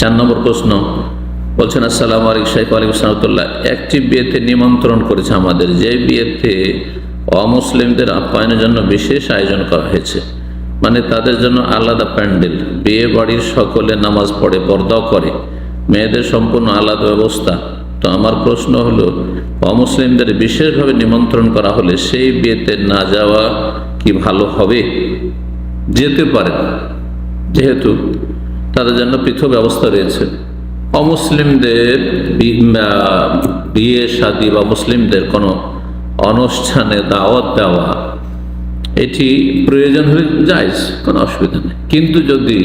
4 নম্বর প্রশ্ন বলছেন, আসসালামু আলাইকুম শাইখ। ওয়ালাইকুম আসসালাম। একটি বিয়েতে নিমন্ত্রণ করেছে আমাদের, যে বিয়েতে অমুসলিমদের আপ্যায়নের জন্য বিশেষ আয়োজন করা হয়েছে, মানে তাদের জন্য আলাদা প্যান্ডেল, বিয়ে বাড়ির সকলে নামাজ পড়ে, পর্দাও করে, মেয়েদের সম্পূর্ণ আলাদা ব্যবস্থা। তো আমার প্রশ্ন হলো, অমুসলিমদের বিশেষভাবে নিমন্ত্রণ করা হলে সেই বিয়েতে না যাওয়া কি ভালো হবে? যেতে পারে, যেহেতু তাদের জন্য পৃথক ব্যবস্থা রয়েছে। অমুসলিমদের বিয়ে শাদী বা মুসলিমদের কোনো অনুষ্ঠানে দাওয়াত দেওয়া, এটি প্রয়োজন হলে জায়েজ, কোনো অসুবিধা নেই। কিন্তু যদি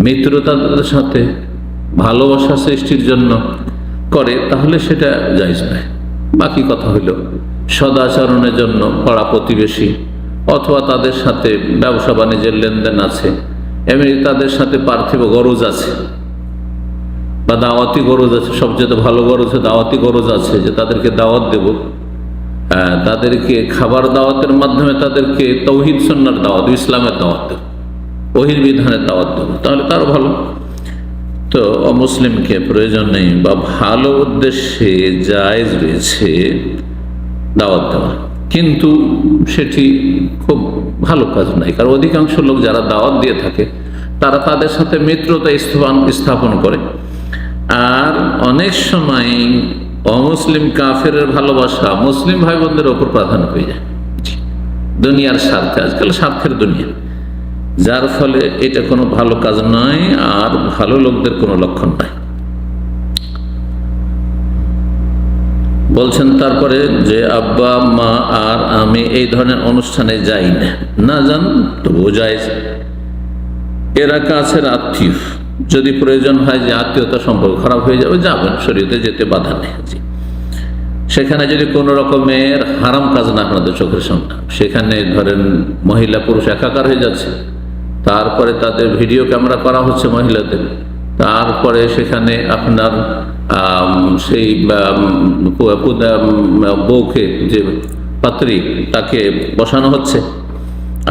মিত্রতাদের সাথে ভালোবাসা সৃষ্টির জন্য করে, তাহলে সেটা জায়েজ নয়। বাকি কথা হইল সদাচরণের জন্য পাড়া প্রতিবেশী অথবা তাদের সাথে ব্যবসা বাণিজ্যের লেনদেন আছে, এমনি তাদের সাথে পার্থিব গরজ আছে বা দাওয়াতি গরজ আছে, সবচেয়ে ভালো গরজ দাওয়াতি গরজ আছে, যে তাদেরকে দাওয়াত দেব, তাদেরকে খাবার দাওয়াতের মাধ্যমে তাদেরকে তৌহিদ সুন্নাহর দাওয়াত, ইসলামের দাওয়াত দেব, ওহীর বিধানের দাওয়াত দেব, তাহলে তারও ভালো। তো অমুসলিমকে প্রয়োজন নেই বা ভালো উদ্দেশ্যে জায়েজ রয়েছে দাওয়াত দেওয়া, কিন্তু সেটি খুব ভালো কাজ নয়। কারণ অধিকাংশ লোক যারা দাওয়াত দিয়ে থাকে তারা তাদের সাথে মিত্রতা স্থাপন করে, আর অনেক সময় অমুসলিম কাফের ভালোবাসা মুসলিম ভাই বোনদের ওপর প্রাধান্য হয়ে যায় দুনিয়ার স্বার্থে। আজকাল স্বার্থের দুনিয়া, যার ফলে এটা কোনো ভালো কাজ নয় আর ভালো লোকদের কোনো লক্ষণ নাই। বলছেন তারপরে যে আব্বা মা আর আমি এই ধরনের অনুষ্ঠানে যাই না, না যান তবুও যায়, এরা কাছের আত্মীয়, যদি প্রয়োজন হয় যে আত্মীয়তা সম্পর্ক খারাপ হয়ে যাবে, যাবেন, শরীয়তে যেতে বাধা নেই। সেখানে যদি কোনো রকমের হারাম কাজ না, আপনাদের চোখের সামনে, সেখানে ধরেন মহিলা পুরুষ একাকার হয়ে যাচ্ছে, তারপরে তাদের ভিডিও ক্যামেরা করা হচ্ছে মহিলাদের, তারপরে সেখানে আপনার সেই বউকে, যে পাত্রী, তাকে বসানো হচ্ছে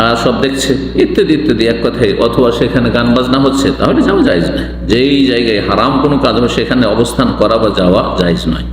আর সব দেখছে, ইত্যাদি ইত্যাদি, এক কথায়। অথবা সেখানে গান বাজনা হচ্ছে, তাহলে যাওয়া জায়েজ নয়। যেই জায়গায় হারাম কোনো কাজ হবে সেখানে অবস্থান করা বা যাওয়া জায়েজ নয়।